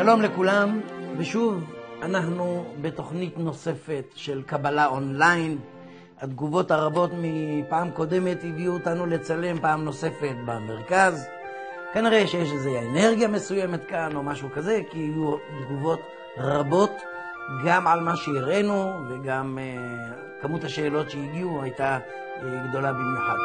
שלום לכולם, ושוב אנחנו בתוכנית נוספת של קבלה אונליין. התגובות הרבות מפעם קודמת הביאו אותנו לצלם פעם נוספת במרכז. כנראה שיש איזו אנרגיה מסוימת כאן או משהו כזה, כי היו תגובות רבות גם על מה שהראינו, וגם כמות השאלות שהגיעו הייתה גדולה במיוחד.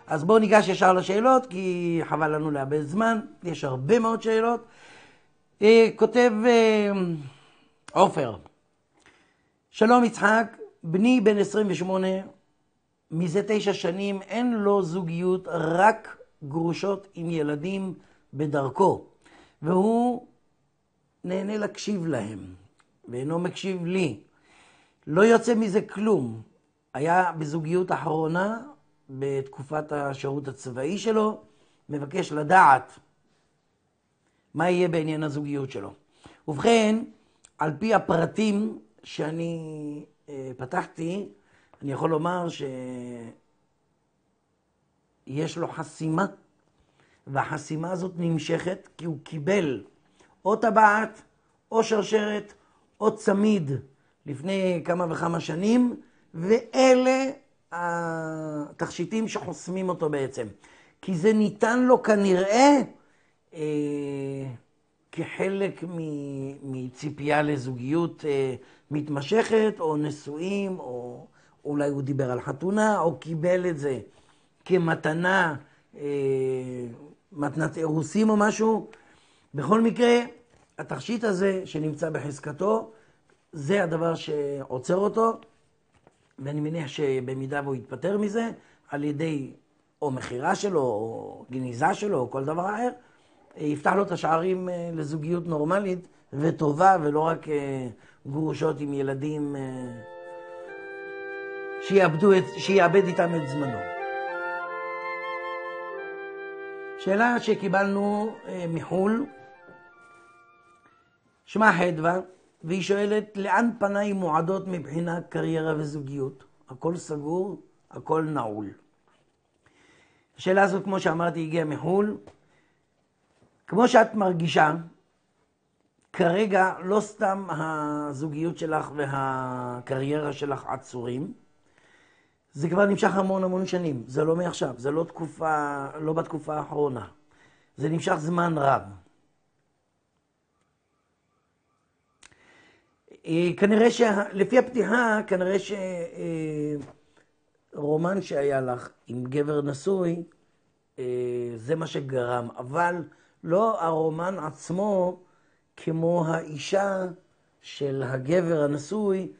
אז בואו ניגש ישר לשאלות, כי חבל לנו לאבד זמן. יש הרבה מאוד שאלות. כותב עופר: שלום יצחק, בני בן 28, מזה 9 שנים אין לו זוגיות, רק גרושות עם ילדים בדרכו, והוא נהנה להקשיב להם ואינו מקשיב לי. לא יוצא מזה כלום. היה בזוגיות אחרונה בתקופת השירות הצבאי שלו, מבקש לדעת מה יהיה בעניין הזוגיות שלו. ובכן, על פי הפרטים שאני פתחתי, אני יכול לומר שיש לו חסימה, והחסימה הזאת נמשכת כי הוא קיבל או טבעת, או שרשרת, או צמיד לפני כמה וכמה שנים, ואלה התכשיטים שחוסמים אותו בעצם. כי זה ניתן לו כנראה כחלק מציפייה לזוגיות מתמשכת, או נשואים, או אולי הוא דיבר על חתונה, או קיבל את זה כמתנה, מתנת אירוסים או משהו. בכל מקרה, התכשיט הזה שנמצא בחזקתו, זה הדבר שעוצר אותו, ואני מניח שבמידה והוא יתפטר מזה, על ידי או מחירה שלו, או גניזה שלו, או כל דבר אחר, יפתח לו את השערים לזוגיות נורמלית וטובה, ולא רק גרושות עם ילדים שיאבד איתם את זמנו. שאלה שקיבלנו מחול, שמה חדווה, והיא שואלת: לאן פניי מועדות מבחינה קריירה וזוגיות? הכל סגור, הכל נעול. השאלה הזאת, כמו שאמרתי, הגיעה מחול. כמו שאת מרגישה, כרגע לא סתם הזוגיות שלך והקריירה שלך עצורים, זה כבר נמשך המון שנים. זה לא מעכשיו, זה לא בתקופה האחרונה. זה נמשך זמן רב. כנראה לפי הפתיחה, כנראה שרומן שהיה לך עם גבר נשוי, זה מה שגרם, אבל לא הרומן עצמו כמו האישה של הגבר הנשוי,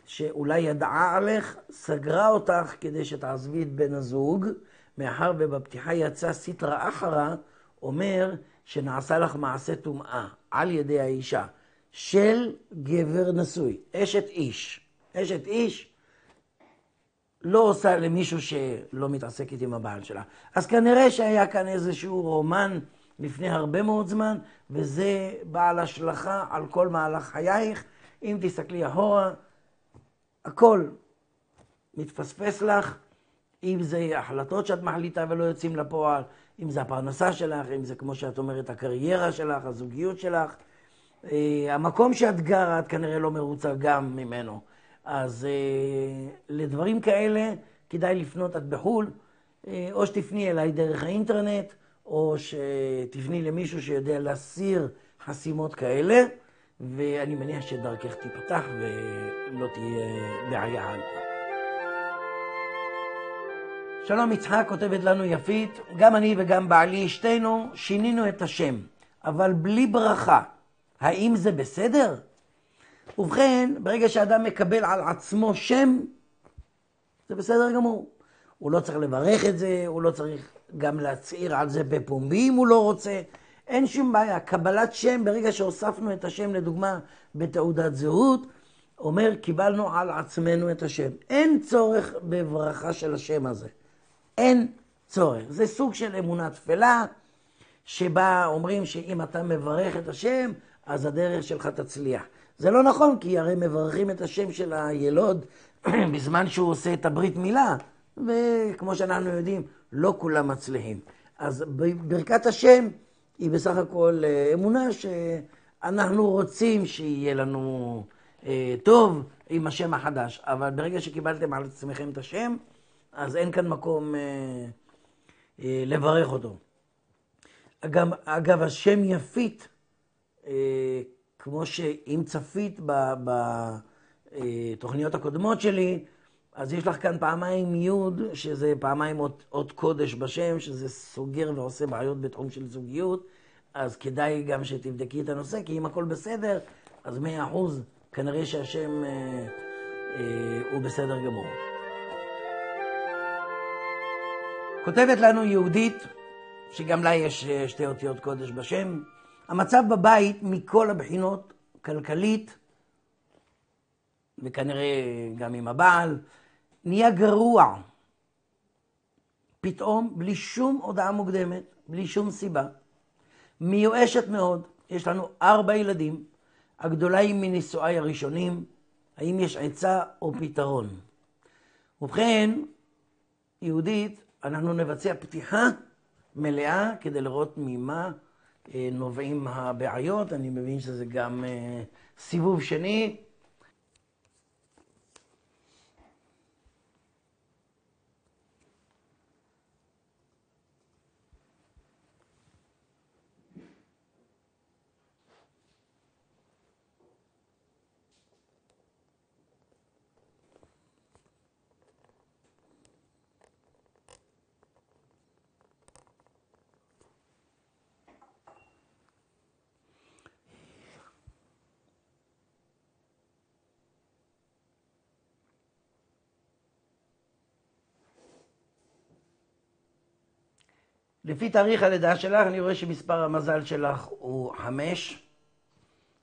שאולי ידעה עליך, סגרה אותך כדי שתעזבי את בן הזוג, מאחר ובפתיחה יצא סטרא אחרא, אומר שנעשה לך מעשה טומאה על ידי האישה. של גבר נשוי, אשת איש. אשת איש לא עושה למישהו שלא מתעסקת עם הבעל שלה. אז כנראה שהיה כאן איזשהו רומן לפני הרבה מאוד זמן, וזה בעל השלכה על כל מהלך חייך. אם תסתכלי אחורה, הכל מתפספס לך, אם זה החלטות שאת מחליטה ולא יוצאים לפועל, אם זה הפרנסה שלך, אם זה כמו שאת אומרת הקריירה שלך, הזוגיות שלך. המקום שאת גרה, את כנראה לא מרוצה גם ממנו. אז לדברים כאלה כדאי לפנות. את בחול, או שתפני אליי דרך האינטרנט, או שתפני למישהו שיודע להסיר חסימות כאלה, ואני מניח שדרכך תיפתח ולא תהיה בעיה הלאה. שלום יצחק, כותבת לנו יפית: גם אני וגם בעלי, שתינו שינינו את השם, אבל בלי ברכה. האם זה בסדר? ובכן, ברגע שאדם מקבל על עצמו שם, זה בסדר גמור. הוא לא צריך לברך את זה, הוא לא צריך גם להצעיר על זה בפומבי אם הוא לא רוצה. אין שום בעיה. קבלת שם, ברגע שהוספנו את השם, לדוגמה, בתעודת זהות, אומר, קיבלנו על עצמנו את השם. אין צורך בברכה של השם הזה. אין צורך. זה סוג של אמונה תפלה, שבה אומרים שאם אתה מברך את השם, אז הדרך שלך תצליח. זה לא נכון, כי הרי מברכים את השם של הילוד בזמן שהוא עושה את הברית מילה, וכמו שאנחנו יודעים, לא כולם מצליחים. אז ברכת השם היא בסך הכל אמונה שאנחנו רוצים שיהיה לנו טוב עם השם החדש, אבל ברגע שקיבלתם על עצמכם את השם, אז אין כאן מקום לברך אותו. אגב, השם יפית, כמו שאם צפית בתוכניות הקודמות שלי, אז יש לך כאן פעמיים יוד, שזה פעמיים אות קודש בשם, שזה סוגר ועושה בעיות בתחום של זוגיות, אז כדאי גם שתבדקי את הנושא, כי אם הכל בסדר, אז 100% כנראה שהשם הוא בסדר גמור. כותבת לנו יהודית, שגם לה יש שתי אותיות קודש בשם, המצב בבית מכל הבחינות, כלכלית, וכנראה גם עם הבעל, נהיה גרוע. פתאום, בלי שום הודעה מוקדמת, בלי שום סיבה. מיואשת מאוד, יש לנו 4 ילדים, הגדולה היא מנישואי הראשונים, האם יש עצה או פתרון? ובכן, יהודית, אנחנו נבצע פתיחה מלאה כדי לראות ממה נובעים הבעיות. אני מבין שזה גם סיבוב שני. לפי תאריך הלידה שלך, אני רואה שמספר המזל שלך הוא 5,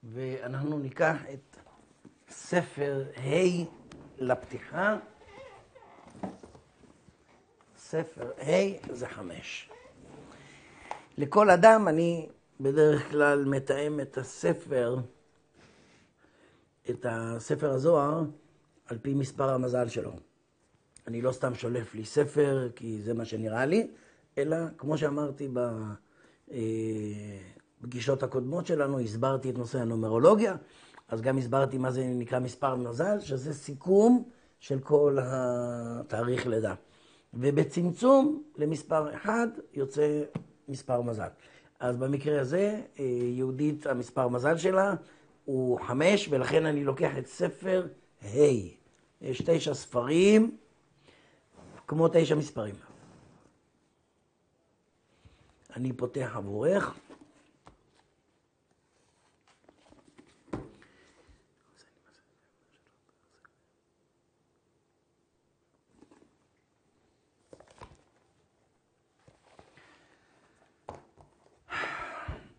ואנחנו ניקח את ספר ה' לפתיחה. ספר ה' זה 5. לכל אדם אני בדרך כלל מתאם את הספר הזוהר, על פי מספר המזל שלו. אני לא סתם שולף לי ספר, כי זה מה שנראה לי, אלא, כמו שאמרתי בפגישות הקודמות שלנו, הסברתי את נושא הנומרולוגיה, אז גם הסברתי מה זה נקרא מספר מזל, שזה סיכום של כל התאריך לידה. ובצמצום למספר 1 יוצא מספר מזל. אז במקרה הזה, יהודית, המספר מזל שלה הוא 5, ולכן אני לוקח את ספר ה'. יש 9 ספרים, כמו 9 מספרים. אני פותח עבורך.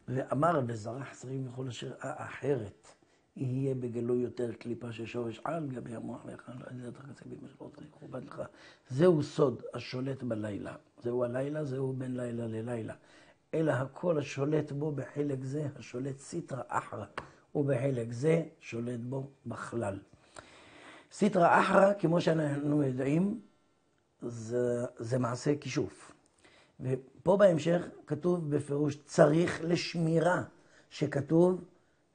ואמר וזרח שרים וכל אשר אחרת, יהיה בגלוי יותר קליפה ששורש על גבי המוח ואחד לא ידע את החצי בימה שלא צריך חובת לך. זהו סוד השולט בלילה. זהו הלילה, זהו בין לילה ללילה. אלא הכל השולט בו בחלק זה, השולט סיטרא אחרא, ובחלק זה שולט בו סיטרא אחרא, כמו שאנחנו יודעים, זה מעשה כישוף. ופה בהמשך כתוב בפירוש צריך לשמירה, שכתוב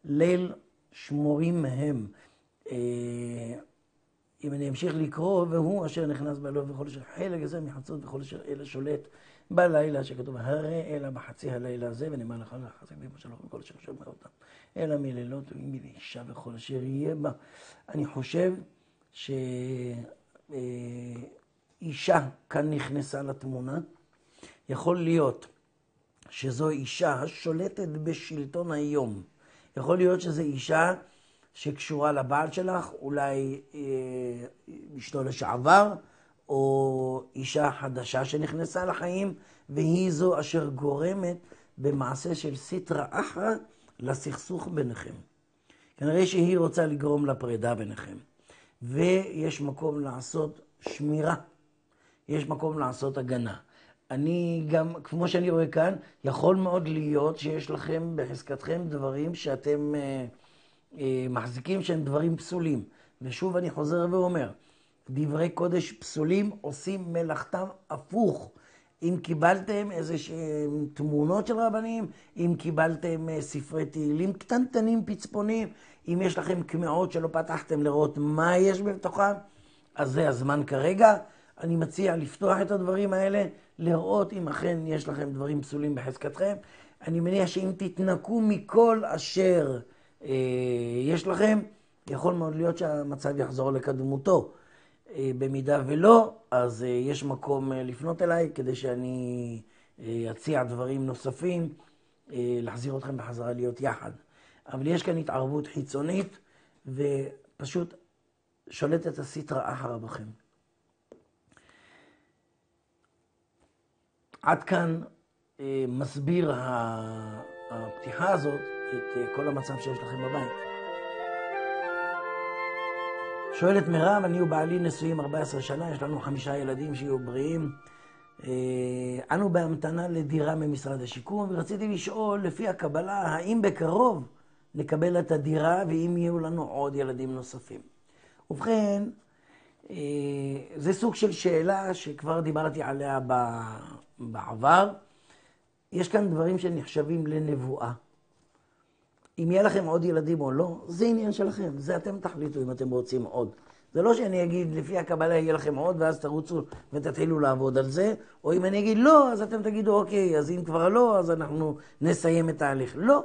ליל שמורים מהם. אם אני אמשיך לקרוא, והוא אשר נכנס בלוב וכל אשר חלק הזה מחצות וכל אשר אלה שולט בלילה, שכתוב הרי אלא בחצי הלילה הזה, ונאמר לך לחזק בימה שלך וכל אשר שומע אותם, אלא מלילות ומאישה וכל אשר יהיה בה. אני חושב שאישה כאן נכנסה לתמונה. יכול להיות שזו אישה השולטת בשלטון היום. יכול להיות שזו אישה שקשורה לבעל שלך, אולי אשתו לשעבר, או אישה חדשה שנכנסה לחיים, והיא זו אשר גורמת במעשה של סיטרא אחרא לסכסוך ביניכם. כנראה שהיא רוצה לגרום לפרידה ביניכם. ויש מקום לעשות שמירה. יש מקום לעשות הגנה. אני גם, כמו שאני רואה כאן, יכול מאוד להיות שיש לכם בחזקתכם דברים שאתם מחזיקים שהם דברים פסולים. ושוב אני חוזר ואומר, דברי קודש פסולים עושים מלאכתם הפוך. אם קיבלתם איזה תמונות של רבנים, אם קיבלתם ספרי תהילים קטנטנים פצפונים, אם יש לכם קמעות שלא פתחתם לראות מה יש בתוכם, אז זה הזמן כרגע. אני מציע לפתוח את הדברים האלה, לראות אם אכן יש לכם דברים פסולים בחזקתכם. אני מניח שאם תתנקו מכל אשר יש לכם, יכול מאוד להיות שהמצב יחזור לקדמותו. במידה ולא, אז יש מקום לפנות אליי כדי שאני אציע דברים נוספים, להחזיר אתכם בחזרה להיות יחד. אבל יש כאן התערבות חיצונית ופשוט שולטת הסטרא אחרא בכם. עד כאן מסביר הפתיחה הזאת את כל המצב שיש לכם בבית. שואלת מירב, אני ובעלי נשואים 14 שנה, יש לנו 5 ילדים שיהיו בריאים. אנו בהמתנה לדירה ממשרד השיכון, ורציתי לשאול לפי הקבלה, האם בקרוב נקבל את הדירה ואם יהיו לנו עוד ילדים נוספים. ובכן, זה סוג של שאלה שכבר דיברתי עליה בעבר. יש כאן דברים שנחשבים לנבואה. אם יהיה לכם עוד ילדים או לא, זה עניין שלכם. זה אתם תחליטו אם אתם רוצים עוד. זה לא שאני אגיד לפי הקבלה יהיה לכם עוד ואז תרוצו ותתחילו לעבוד על זה, או אם אני אגיד לא, אז אתם תגידו אוקיי, אז אם כבר לא, אז אנחנו נסיים את ההליך. לא.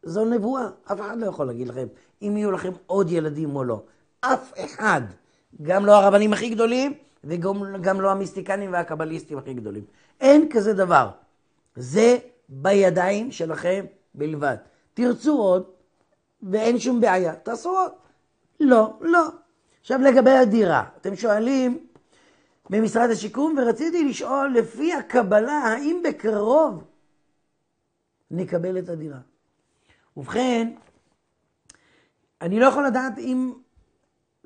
זו נבואה. אף אחד לא יכול להגיד לכם אם יהיו לכם עוד ילדים או לא. אף אחד. גם לא הרבנים הכי גדולים, וגם לא המיסטיקנים והקבליסטים הכי גדולים. אין כזה דבר. זה בידיים שלכם בלבד. תרצו עוד, ואין שום בעיה. תעשו עוד. לא, לא. עכשיו לגבי הדירה. אתם שואלים במשרד השיקום, ורציתי לשאול לפי הקבלה, האם בקרוב נקבל את הדירה. ובכן, אני לא יכול לדעת אם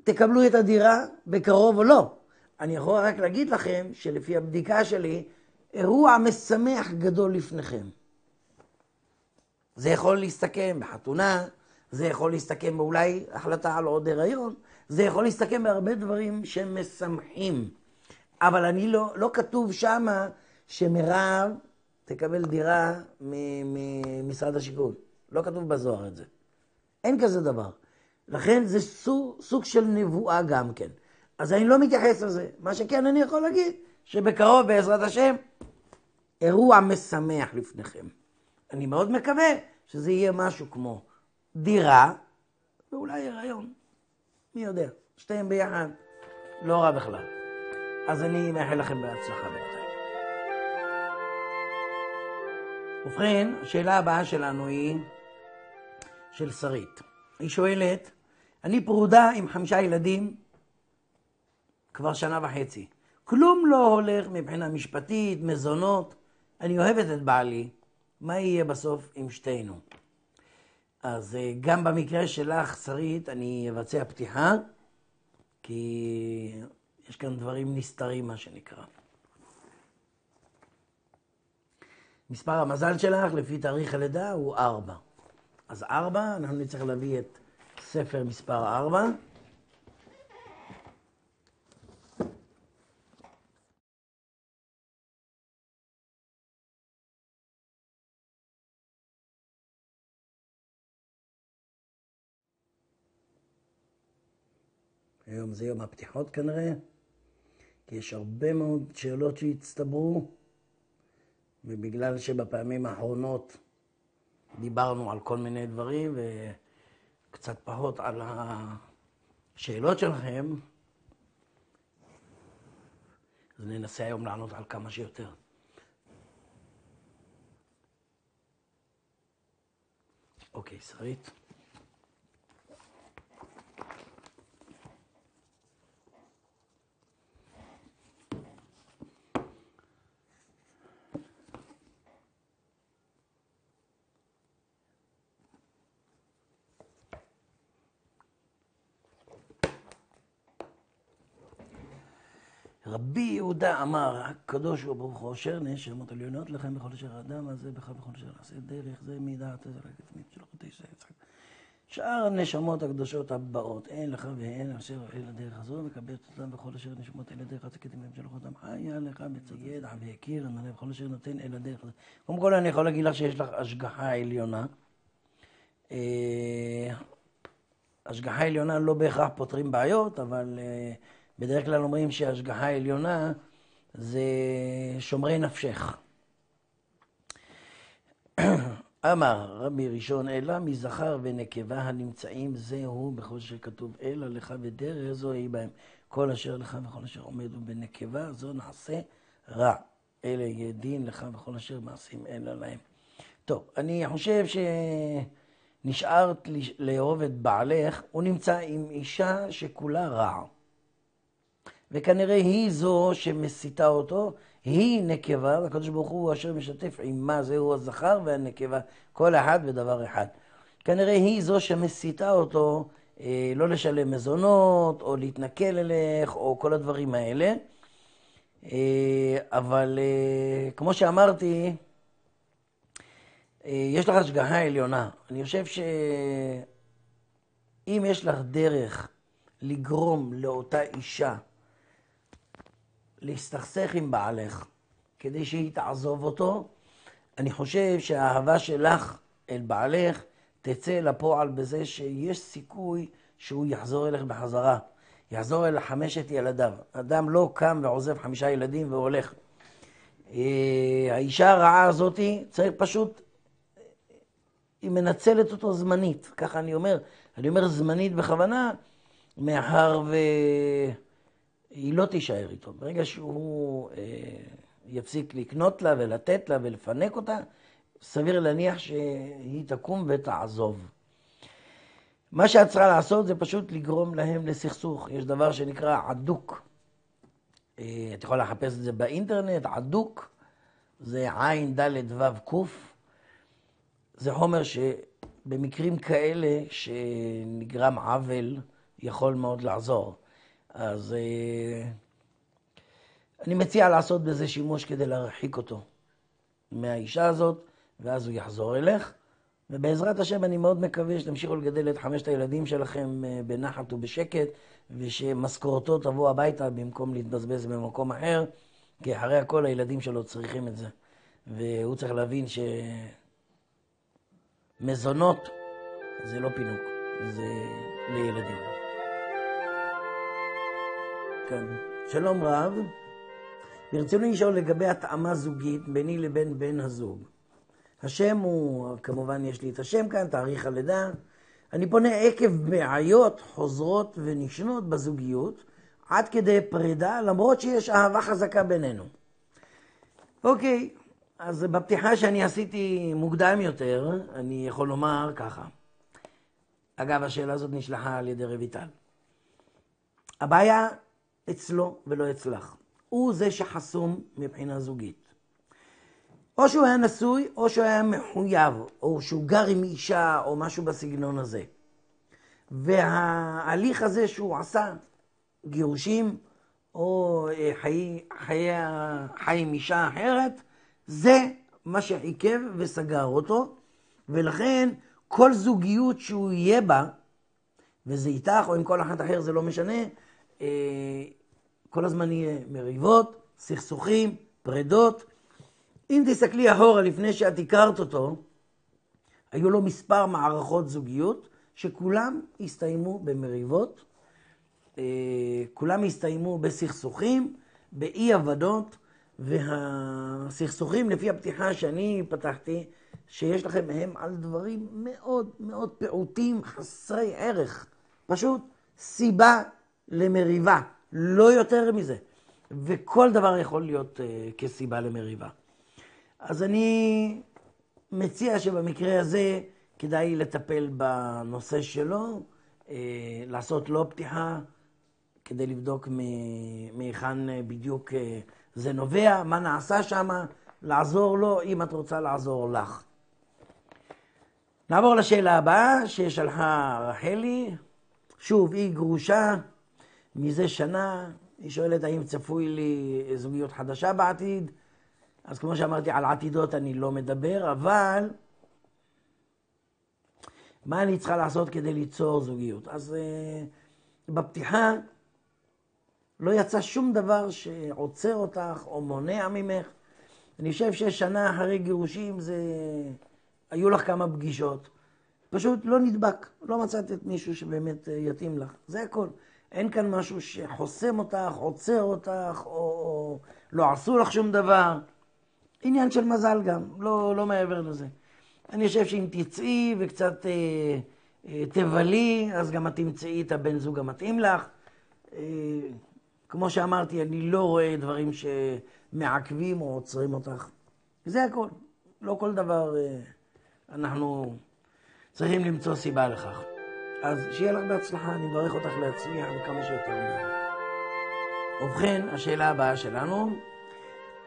תקבלו את הדירה בקרוב או לא. אני יכול רק להגיד לכם שלפי הבדיקה שלי, אירוע משמח גדול לפניכם. זה יכול להסתכם בחתונה, זה יכול להסתכם באולי החלטה על עוד הריון, זה יכול להסתכם בהרבה דברים שמשמחים. אבל אני לא כתוב שמה שמירב תקבל דירה ממשרד השיכון. לא כתוב בזוהר את זה. אין כזה דבר. לכן זה סוג של נבואה גם כן. אז אני לא מתייחס לזה. מה שכן אני יכול להגיד, שבקרוב בעזרת השם, אירוע משמח לפניכם. אני מאוד מקווה שזה יהיה משהו כמו דירה, ואולי הריון. מי יודע, שתיהם ביחד, לא רע בכלל. אז אני מאחל לכם בהצלחה בינתיים. ובכן, השאלה הבאה שלנו היא של שרית. היא שואלת, אני פרודה עם 5 ילדים כבר 1.5 שנה. כלום לא הולך מבחינה משפטית, מזונות. אני אוהבת את בעלי. מה יהיה בסוף עם שתינו? אז גם במקרה שלך, שרית, אני אבצע פתיחה, כי יש כאן דברים נסתרים, מה שנקרא. מספר המזל שלך, לפי תאריך הלידה, הוא 4. אז 4, אנחנו נצטרך להביא את ספר מספר 4. היום זה יום הפתיחות כנראה, כי יש הרבה מאוד שאלות שהצטברו, ובגלל שבפעמים האחרונות דיברנו על כל מיני דברים וקצת פחות על השאלות שלכם, אז ננסה היום לענות על כמה שיותר. אוקיי, שרית. רבי יהודה אמר, הקדוש ברוך הוא אשר נשמות עליונות לכם בכל אשר האדם הזה בך בכל אשר נעשה דרך זה מידעת זה רק עצמית של חוטי שיצחק. שאר הנשמות הקדושות הבאות, אין לך והן אשר אל הדרך הזו, מקבלת אותם בכל אשר נשמות אל הדרך הצקתים להם שלח אותם חיה לך בצד ידע והכיר הנעלה בכל אשר נותן אל הדרך הזו. קודם כל אני יכול להגיד לך שיש לך השגחה עליונה. השגחה עליונה לא בהכרח פותרים בעיות, אבל בדרך כלל אומרים שהשגחה עליונה זה שומרי נפשך. אמר רבי ראשון, אלא מזכר ונקבה הנמצאים זהו בכל שכתוב אלא לך ודרך זו היא בהם. כל אשר לך וכל אשר עומדו בנקבה זו נעשה רע. אלה יהיה דין לך וכל אשר מעשים אלא להם. טוב, אני חושב שנשארת לאהוב את בעלך, הוא נמצא עם אישה שכולה רע. וכנראה היא זו שמסיתה אותו, היא נקבה, הקדוש ברוך הוא אשר משתף עם מה זהו הזכר והנקבה, כל אחד בדבר אחד. כנראה היא זו שמסיתה אותו לא לשלם מזונות, או להתנכל אליך, או כל הדברים האלה. אבל כמו שאמרתי, יש לך השגחה עליונה. אני חושב שאם יש לך דרך לגרום לאותה אישה להסתכסך עם בעלך, כדי שהיא תעזוב אותו, אני חושב שהאהבה שלך אל בעלך תצא לפועל בזה שיש סיכוי שהוא יחזור אליך בחזרה. יחזור אל 5 ילדיו. אדם לא קם ועוזב 5 ילדים והולך. האישה הרעה הזאת צריך פשוט, היא מנצלת אותו זמנית. ככה אני אומר זמנית בכוונה, מאחר היא לא תישאר איתו. ברגע שהוא יפסיק לקנות לה ולתת לה ולפנק אותה, סביר להניח שהיא תקום ותעזוב. מה שאת צריכה לעשות זה פשוט לגרום להם לסכסוך. יש דבר שנקרא עדוק. את יכולה לחפש את זה באינטרנט, עדוק. זה עין ד' ו' קוף. זה חומר שבמקרים כאלה שנגרם עוול יכול מאוד לעזור. אז אני מציע לעשות בזה שימוש כדי להרחיק אותו מהאישה הזאת, ואז הוא יחזור אליך. ובעזרת השם אני מאוד מקווה שתמשיכו לגדל את 5 הילדים שלכם בנחת ובשקט, ושמשכורתו תבוא הביתה במקום להתבזבז במקום אחר, כי אחרי הכל הילדים שלו צריכים את זה. והוא צריך להבין שמזונות זה לא פינוק, זה לילדים. כן. שלום רב, ברצוני לשאול לגבי התאמה זוגית ביני לבין בן הזוג. השם הוא, כמובן יש לי את השם כאן, תאריך הלידה. אני פונה עקב בעיות חוזרות ונשנות בזוגיות, עד כדי פרידה, למרות שיש אהבה חזקה בינינו. אוקיי, אז בפתיחה שאני עשיתי מוקדם יותר, אני יכול לומר ככה. אגב, השאלה הזאת נשלחה על ידי רויטל. הבעיה אצלו ולא אצלך. הוא זה שחסום מבחינה זוגית. או שהוא היה נשוי, או שהוא היה מחויב, או שהוא גר עם אישה, או משהו בסגנון הזה. וההליך הזה שהוא עשה, גירושים, או חי עם אישה אחרת, זה מה שעיכב וסגר אותו, ולכן כל זוגיות שהוא יהיה בה, וזה איתך או עם כל אחת אחר, זה לא משנה, כל הזמן יהיה מריבות, סכסוכים, פרדות. אם תסתכלי אחורה לפני שאת הכרת אותו, היו לו מספר מערכות זוגיות, שכולם הסתיימו במריבות, כולם הסתיימו בסכסוכים, באי עבדות, והסכסוכים לפי הפתיחה שאני פתחתי, שיש לכם הם על דברים מאוד מאוד פעוטים, חסרי ערך. פשוט סיבה למריבה, לא יותר מזה. וכל דבר יכול להיות כסיבה למריבה. אז אני מציע שבמקרה הזה כדאי לטפל בנושא שלו, לעשות לו פתיחה, כדי לבדוק מהיכן בדיוק זה נובע, מה נעשה שם, לעזור לו אם את רוצה לעזור לך. נעבור לשאלה הבאה ששלחה רחלי. שוב, היא גרושה מזה שנה, היא שואלת האם צפוי לי זוגיות חדשה בעתיד. אז כמו שאמרתי, על עתידות אני לא מדבר, אבל מה אני צריכה לעשות כדי ליצור זוגיות? אז בפתיחה לא יצא שום דבר שעוצר אותך או מונע ממך. אני חושב ששנה אחרי גירושים היו לך כמה פגישות. פשוט לא נדבק, לא מצאת את מישהו שבאמת יתאים לך. זה הכל. אין כאן משהו שחוסם אותך, עוצר אותך, או לא עשו לך שום דבר. עניין של מזל גם, לא מעבר לזה. אני חושב שאם תצאי וקצת תבלי, אז גם את תמצאי את הבן זוג המתאים לך. כמו שאמרתי, אני לא רואה דברים שמעכבים או עוצרים אותך. זה הכל. לא כל דבר אנחנו צריכים למצוא סיבה לכך. אז שיהיה לך בהצלחה, אני מברך אותך להצליח וכמה שיותר מהר. ובכן, השאלה הבאה שלנו,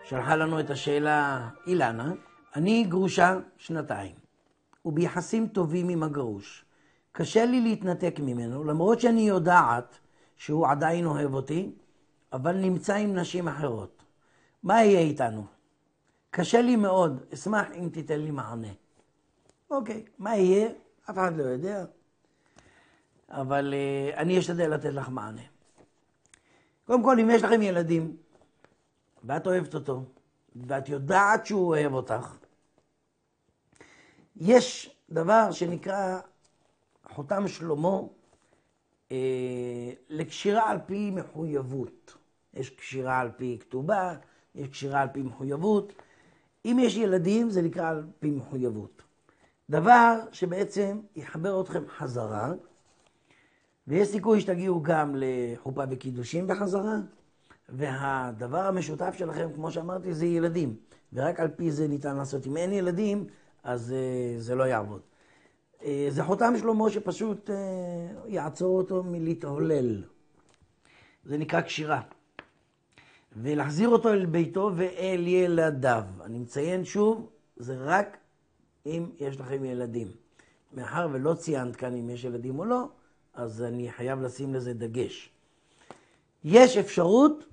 שלחה לנו את השאלה אילנה. אני גרושה 2 וביחסים טובים עם הגרוש. קשה לי להתנתק ממנו, למרות שאני יודעת שהוא עדיין אוהב אותי, אבל נמצא עם נשים אחרות. מה יהיה איתנו? קשה לי מאוד, אשמח אם תיתן לי מענה. אוקיי, מה יהיה? אף אחד לא יודע, אבל אני אשתדל לתת לך מענה. קודם כל, אם יש לכם ילדים, ואת אוהבת אותו, ואת יודעת שהוא אוהב אותך, יש דבר שנקרא חותם שלמה, לקשירה על פי מחויבות. יש קשירה על פי כתובה, יש קשירה על פי מחויבות. אם יש ילדים, זה נקרא על פי מחויבות. דבר שבעצם יחבר אתכם חזרה, ויש סיכוי שתגיעו גם לחופה וקידושים בחזרה, והדבר המשותף שלכם, כמו שאמרתי, זה ילדים. ורק על פי זה ניתן לעשות. אם אין ילדים, אז זה לא יעבוד. זה חותם שלמה שפשוט יעצור אותו מלהתהולל. זה נקרא קשירה. ולהחזיר אותו אל ביתו ואל ילדיו. אני מציין שוב, זה רק אם יש לכם ילדים. מאחר ולא ציינת כאן אם יש ילדים או לא, אז אני חייב לשים לזה דגש. יש אפשרות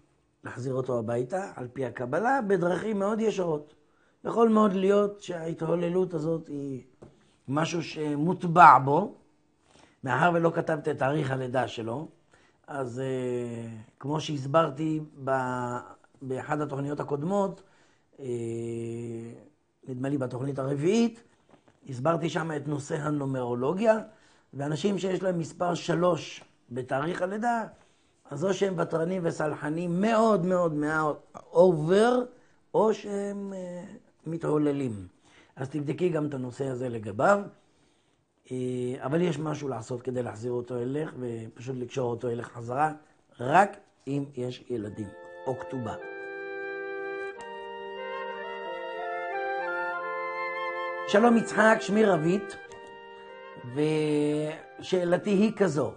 להחזיר אותו הביתה על פי הקבלה בדרכים מאוד ישרות. יכול מאוד להיות שההתהוללות הזאת היא משהו שמוטבע בו, מאחר ולא כתבת את תאריך הלידה שלו, אז כמו שהסברתי באחד התוכניות הקודמות, נדמה לי בתוכנית הרביעית, הסברתי שם את נושא הנומרולוגיה, ואנשים שיש להם מספר 3 בתאריך הלידה, אז או שהם ותרנים וסלחנים מאוד מאוד אובר, או שהם מתהוללים. אז תבדקי גם את הנושא הזה לגביו, אבל יש משהו לעשות כדי להחזיר אותו אלך, ופשוט לקשור אותו אלך חזרה, רק אם יש ילדים, או כתובה. שלום יצחק, שמי רבית, ושאלתי היא כזו.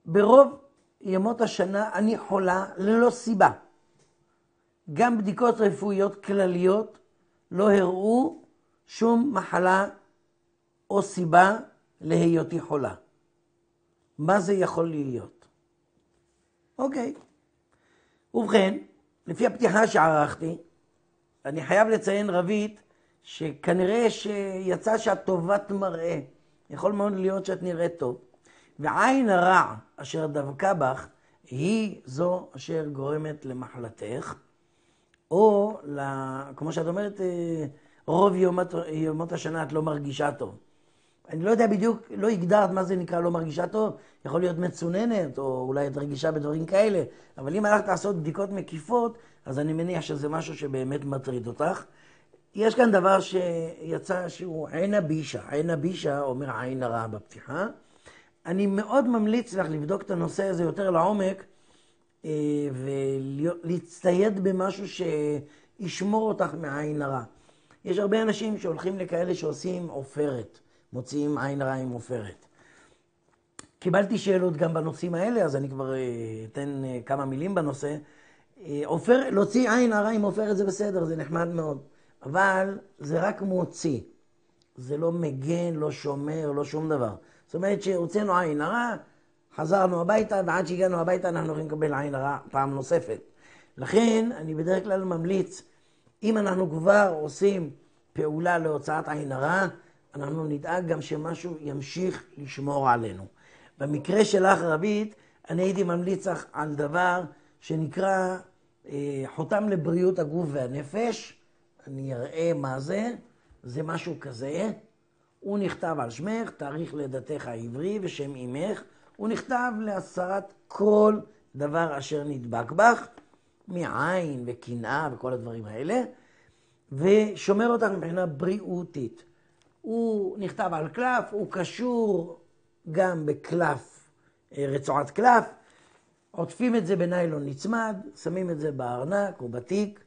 ברוב ימות השנה אני חולה ללא סיבה. גם בדיקות רפואיות כלליות לא הראו שום מחלה או סיבה להיותי חולה. מה זה יכול להיות? אוקיי. ובכן, לפי הפתיחה שערכתי, אני חייב לציין רבית שכנראה שיצא שאת טובת מראה. יכול מאוד להיות שאת נראית טוב. ועין הרע אשר דבקה בך היא זו אשר גורמת למחלתך, או כמו שאת אומרת, רוב יומות השנה את לא מרגישה טוב. אני לא יודע בדיוק, לא הגדרת מה זה נקרא לא מרגישה טוב, יכול להיות מצוננת, או אולי את רגישה בדברים כאלה, אבל אם הלכת לעשות בדיקות מקיפות, אז אני מניח שזה משהו שבאמת מטריד אותך. יש כאן דבר שיצא שהוא עין הבישה. עין הבישה אומר עין הרע בפתיחה. אני מאוד ממליץ לך לבדוק את הנושא הזה יותר לעומק, ולהצטייד במשהו שישמור אותך מעין הרע. יש הרבה אנשים שהולכים לכאלה שעושים עופרת, מוציאים עין הרע עם עופרת. קיבלתי שאלות גם בנושאים האלה, אז אני כבר אתן כמה מילים בנושא. להוציא עין הרע עם עופרת זה בסדר, זה נחמד מאוד, אבל זה רק מוציא. זה לא מגן, לא שומר, לא שום דבר. זאת אומרת שהוצאנו עין הרע, חזרנו הביתה, ועד שהגענו הביתה אנחנו יכולים לקבל עין הרע פעם נוספת. לכן אני בדרך כלל ממליץ, אם אנחנו כבר עושים פעולה להוצאת עין הרע, אנחנו נדאג גם שמשהו ימשיך לשמור עלינו. במקרה שלך רבית, אני הייתי ממליץ לך על דבר שנקרא חותם לבריאות הגוף והנפש. אני אראה מה זה, זה משהו כזה. הוא נכתב על שמך, תאריך לידתך העברי ושם אמך. הוא נכתב להסרת כל דבר אשר נדבק בך, מעין וקנאה וכל הדברים האלה, ושומר אותך מבחינה בריאותית. הוא נכתב על קלף, הוא קשור גם בקלף, רצועת קלף, עוטפים את זה בניילון נצמד, שמים את זה בארנק או בתיק,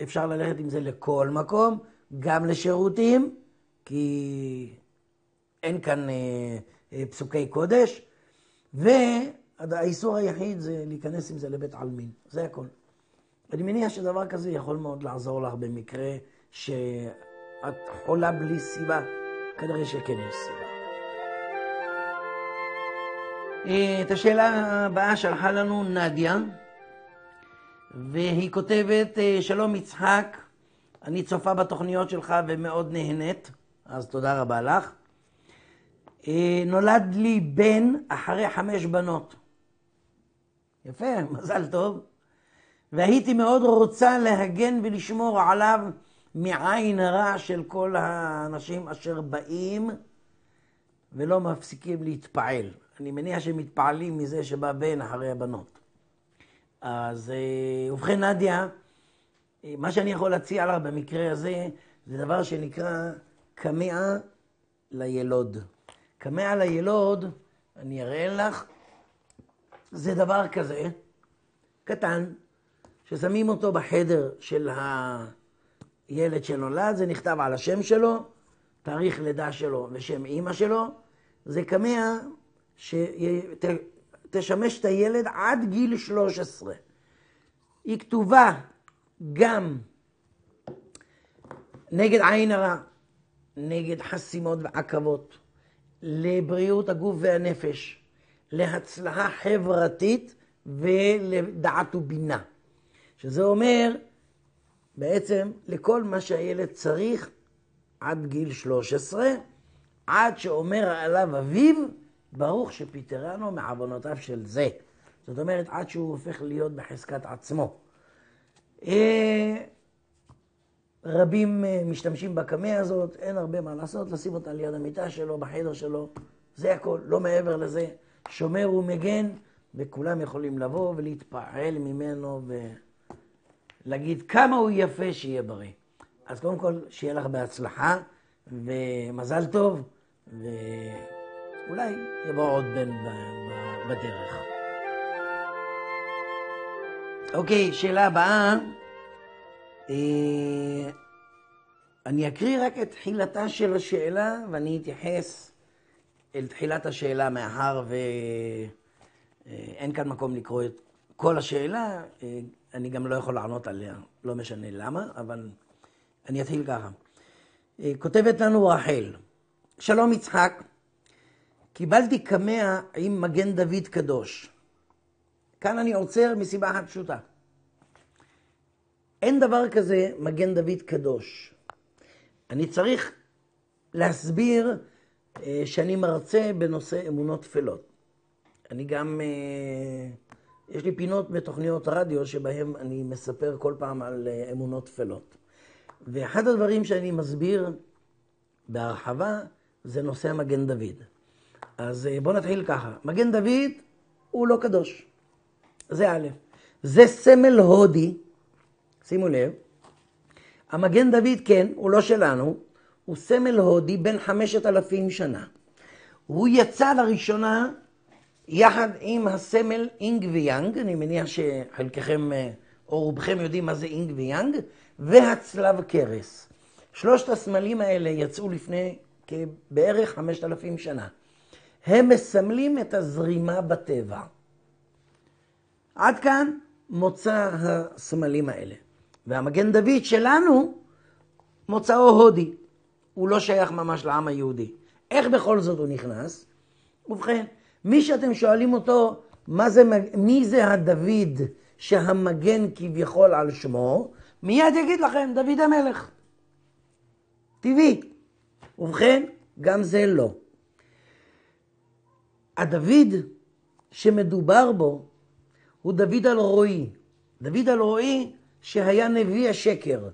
אפשר ללכת עם זה לכל מקום, גם לשירותים, כי אין כאן פסוקי קודש, והאיסור היחיד זה להיכנס עם זה לבית עלמין, זה הכל. אני מניח שדבר כזה יכול מאוד לעזור לך במקרה שאת חולה בלי סיבה, כנראה שכן יש סיבה. את השאלה הבאה שלחה לנו נדיה, והיא כותבת, שלום יצחק, אני צופה בתוכניות שלך ומאוד נהנית, אז תודה רבה לך. נולד לי בן אחרי 5 בנות. יפה, מזל טוב. והייתי מאוד רוצה להגן ולשמור עליו מעין הרע של כל האנשים אשר באים ולא מפסיקים להתפעל. אני מניח שהם מתפעלים מזה שבא בן אחרי הבנות. אז ובכן נדיה, מה שאני יכול להציע לך במקרה הזה, זה דבר שנקרא קמע לילוד. קמע לילוד, אני אראה לך, זה דבר כזה, קטן, ששמים אותו בחדר של הילד שנולד, זה נכתב על השם שלו, תאריך לידה שלו ושם אמא שלו, זה קמע שתשמש את הילד עד גיל 13. היא כתובה גם נגד עין הרע, נגד חסימות ועקבות, לבריאות הגוף והנפש, להצלחה חברתית ולדעת ובינה. שזה אומר בעצם לכל מה שהילד צריך עד גיל 13, עד שאומר עליו אביו, ברוך שפיטרנו מעוונותיו של זה. זאת אומרת, עד שהוא הופך להיות בחזקת עצמו. רבים משתמשים בקמע הזאת, אין הרבה מה לעשות, לשים אותה ליד המיטה שלו, בחדר שלו, זה הכל, לא מעבר לזה. שומר ומגן, וכולם יכולים לבוא ולהתפעל ממנו ולהגיד כמה הוא יפה שיהיה בריא. אז קודם כל, שיהיה לך בהצלחה ומזל טוב, ואולי יבוא עוד בן בדרך. אוקיי, שאלה הבאה. אני אקריא רק את תחילתה של השאלה, ואני אתייחס אל תחילת השאלה מאחר ואין כאן מקום לקרוא את כל השאלה, אני גם לא יכול לענות עליה, לא משנה למה, אבל אני אתחיל ככה. כותבת לנו רחל, שלום יצחק, קיבלתי קמע עם מגן דוד קדוש. כאן אני עוצר מסיבה אחת פשוטה. אין דבר כזה מגן דוד קדוש. אני צריך להסביר שאני מרצה בנושא אמונות תפלות. אני גם, יש לי פינות בתוכניות רדיו שבהם אני מספר כל פעם על אמונות תפלות. ואחד הדברים שאני מסביר בהרחבה זה נושא המגן דוד. אז בואו נתחיל ככה. מגן דוד הוא לא קדוש. זה א'. זה סמל הודי. שימו לב. המגן דוד כן, הוא לא שלנו. הוא סמל הודי בין 5,000 שנה. הוא יצא לראשונה יחד עם הסמל אינג ויאנג. אני מניח שחלקכם או רובכם יודעים מה זה אינג ויאנג. והצלב קרס. 3 הסמלים האלה יצאו לפני בערך 5,000 שנה. הם מסמלים את הזרימה בטבע. עד כאן מוצא הסמלים האלה. והמגן דוד שלנו מוצאו הודי. הוא לא שייך ממש לעם היהודי. איך בכל זאת הוא נכנס? ובכן, מי שאתם שואלים אותו, מי זה הדוד שהמגן כביכול על שמו, מיד יגיד לכם, דוד המלך. טבעי. ובכן, גם זה לא. הדוד שמדובר בו הוא דוד אלרועי. דוד אלרועי שהיה נביא השקר.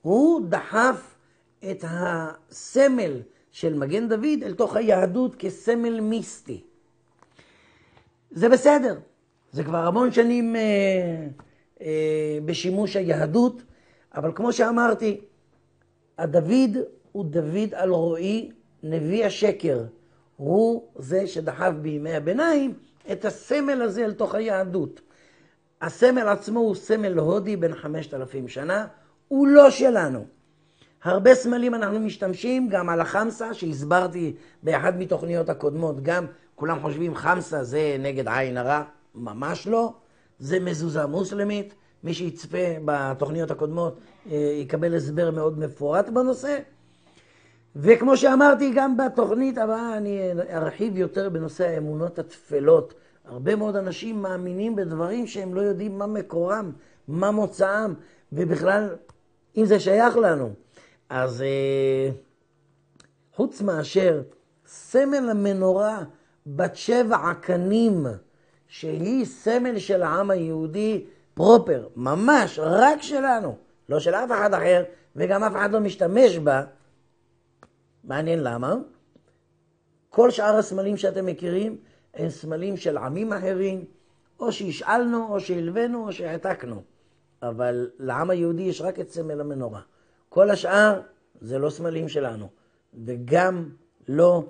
הוא דחף את הסמל של מגן דוד אל תוך היהדות כסמל מיסטי. זה בסדר. זה כבר המון שנים בשימוש היהדות, אבל כמו שאמרתי, הדוד הוא דוד אלרועי, נביא השקר. הוא זה שדחף בימי הביניים את הסמל הזה אל תוך היהדות. הסמל עצמו הוא סמל הודי בן 5,000 שנה, הוא לא שלנו. הרבה סמלים אנחנו משתמשים, גם על החמסה שהסברתי באחד מתוכניות הקודמות, גם כולם חושבים חמסה זה נגד עין הרע, ממש לא. זה מזוזה מוסלמית, מי שיצפה בתוכניות הקודמות יקבל הסבר מאוד מפורט בנושא. וכמו שאמרתי, גם בתוכנית הבאה אני ארחיב יותר בנושא האמונות התפלות. הרבה מאוד אנשים מאמינים בדברים שהם לא יודעים מה מקורם, מה מוצאם, ובכלל אם זה שייך לנו. אז חוץ מאשר סמל המנורה בת 7 הקנים, שהיא סמל של העם היהודי פרופר, ממש רק שלנו, לא של אף אחד אחר, וגם אף אחד לא משתמש בה. מעניין למה? כל שאר הסמלים שאתם מכירים הם סמלים של עמים אחרים, או שהשאלנו, או שהלווינו, או שהעתקנו. אבל לעם היהודי יש רק את סמל המנורה. כל השאר זה לא סמלים שלנו, וגם לא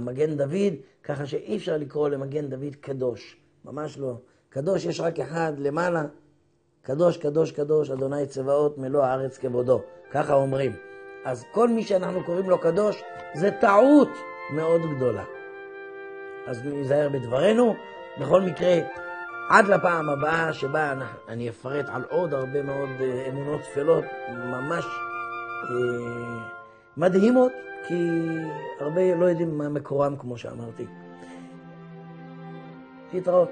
מגן דוד, ככה שאי אפשר לקרוא למגן דוד קדוש. ממש לא. קדוש יש רק אחד למעלה. קדוש, קדוש, קדוש, אדוני צבאות, מלוא הארץ כבודו. ככה אומרים. אז כל מי שאנחנו קוראים לו קדוש, זה טעות מאוד גדולה. אז נזהר בדברנו. בכל מקרה, עד לפעם הבאה שבה אני אפרט על עוד הרבה מאוד אמונות תפלות, ממש מדהימות, כי הרבה לא יודעים מה מקורם כמו שאמרתי. להתראות.